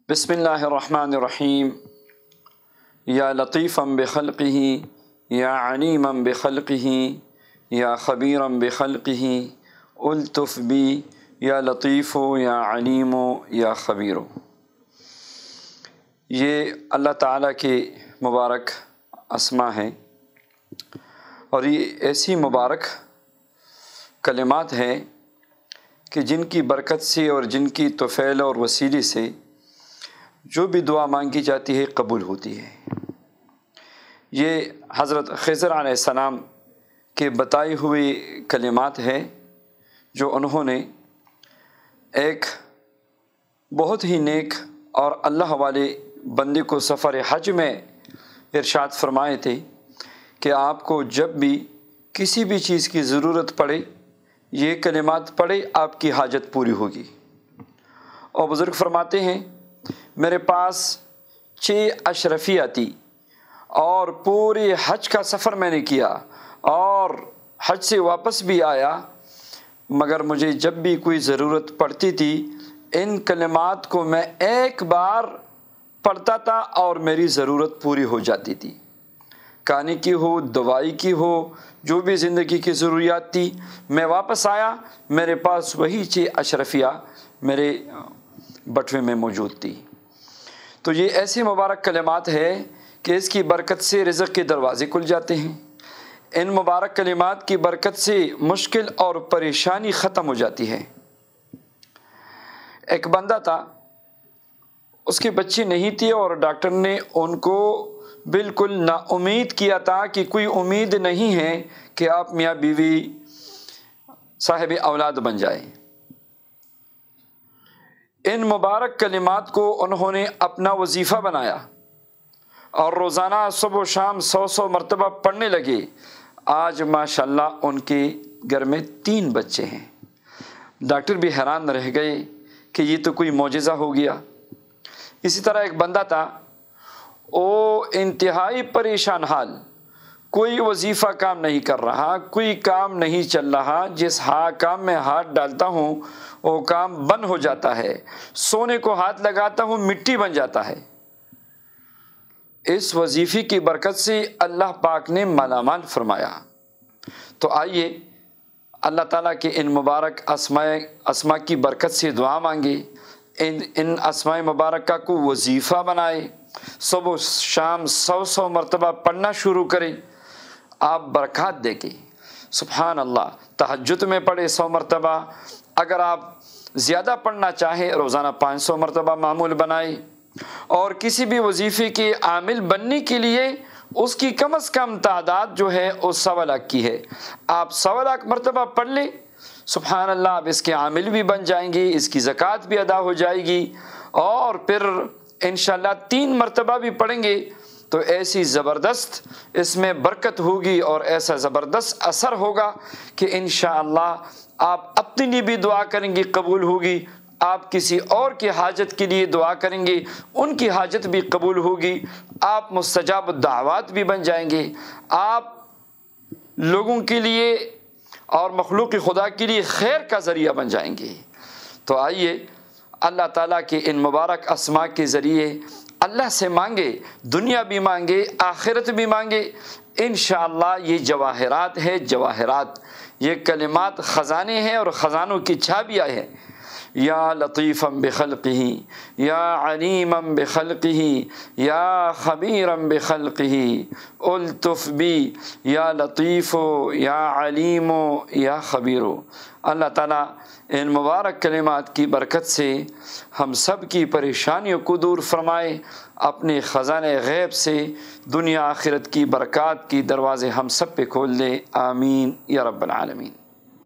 بسم اللہ الرحمن الرحیم یا لطیفا بخلقہ یا علیما بخلقہ یا خبیرا بخلقہ الطف بی یا لطیف یا علیم یا خبیر۔ یہ اللہ تعالیٰ کے مبارک اسماء ہیں اور یہ ایسی مبارک کلمات ہیں کہ جن کی برکت سے اور جن کی توفیل اور وسیلے سے جو بھی دعا مانگی جاتی ہے قبول ہوتی ہے۔ یہ حضرت خضر علیہ السلام کے بتائے ہوئے کلمات ہیں جو انہوں نے ایک بہت ہی نیک اور اللہ والے بندے کو سفر حج میں ارشاد فرمائے تھے کہ آپ کو جب بھی کسی بھی چیز کی ضرورت پڑے یہ کلمات پڑھے آپ کی حاجت پوری ہوگی۔ اور بزرگ فرماتے ہیں میرے پاس 6 اشرفیہ تھی اور پورے حج کا سفر میں نے کیا اور حج سے واپس بھی آیا، مگر مجھے جب بھی کوئی ضرورت پڑتی تھی ان کلمات کو میں ایک بار پڑھتا تھا اور میری ضرورت پوری ہو جاتی تھی۔ کھانے کی ہو، دوائی کی ہو، جو بھی زندگی کی ضروریات تھی، میں واپس آیا میرے پاس وہی 6 اشرفیہ میرے بٹوے میں موجود تھی۔ تو یہ ایسی مبارک کلمات ہے کہ اس کی برکت سے رزق کے دروازے کھل جاتے ہیں۔ ان مبارک کلمات کی برکت سے مشکل اور پریشانی ختم ہو جاتی ہے۔ ایک بندہ تھا، اس کی بچی نہیں تھی اور ڈاکٹر نے ان کو بالکل نا امید کیا تھا کہ کوئی امید نہیں ہے کہ آپ میاں بیوی صاحب اولاد بن جائیں۔ ان مبارک کلمات کو انہوں نے اپنا وظیفہ بنایا اور روزانہ صبح و شام 100 مرتبہ پڑھنے لگے۔ آج ماشاءاللہ ان کے گھر میں 3 بچے ہیں۔ ڈاکٹر بھی حیران رہ گئے کہ یہ تو کوئی معجزہ ہو گیا۔ اسی طرح ایک بندہ تھا، وہ انتہائی پریشان حال، کوئی وظیفہ کام نہیں کر رہا، کوئی کام نہیں چل رہا، جس کام میں ہاتھ ڈالتا ہوں وہ کام بند ہو جاتا ہے، سونے کو ہاتھ لگاتا ہوں مٹی بن جاتا ہے۔ اس وظیفے کی برکت سے اللہ پاک نے مالا مال فرمایا۔ تو آئیے اللہ تعالیٰ کے ان مبارک اسماء کی برکت سے دعا مانگے، ان اسماء مبارکہ کو وظیفہ بنائے، صبح و شام 100 مرتبہ پڑھنا شروع کریں، آپ برکات دیکھیں۔ سبحان اللہ، تہجد میں پڑھے 100 مرتبہ، اگر آپ زیادہ پڑھنا چاہیں روزانہ 500 مرتبہ معمول بنائیں، اور کسی بھی وظیفے کے عامل بننے کے لیے اس کی کم از کم تعداد جو ہے وہ 1.25 لاکھ کی ہے۔ آپ 1.25 لاکھ مرتبہ پڑھ لیں، سبحان اللہ، آپ اس کے عامل بھی بن جائیں گے، اس کی زکوٰۃ بھی ادا ہو جائے گی، اور پھر انشاءاللہ 3 مرتبہ بھی پڑھیں گے تو ایسی زبردست اس میں برکت ہوگی اور ایسا زبردست اثر ہوگا کہ انشاءاللہ آپ اپنے لیے بھی دعا کریں گے قبول ہوگی، آپ کسی اور کی حاجت کے لیے دعا کریں گے ان کی حاجت بھی قبول ہوگی، آپ مستجاب الدعوات بھی بن جائیں گے، آپ لوگوں کے لیے اور مخلوق خدا کے لیے خیر کا ذریعہ بن جائیں گے۔ تو آئیے اللہ تعالیٰ کے ان مبارک اسماء کے ذریعے اللہ سے مانگے، دنیا بھی مانگے، آخرت بھی مانگے، انشاءاللہ یہ جواہرات ہے، جواہرات، یہ کلمات خزانے ہیں اور خزانوں کی چابیاں ہیں۔ یا لطیفا بخلقہ یا علیما بخلقہ یا خبیرا بخلقہ الطف بی یا لطیف یا علیم یا خبیر۔ اللہ تعالیٰ ان مبارک کلمات کی برکت سے ہم سب کی پریشانیوں کو دور فرمائے، اپنے خزانے غیب سے دنیا آخرت کی برکات کی دروازے ہم سب پہ کھول دے، آمین یا رب العالمین۔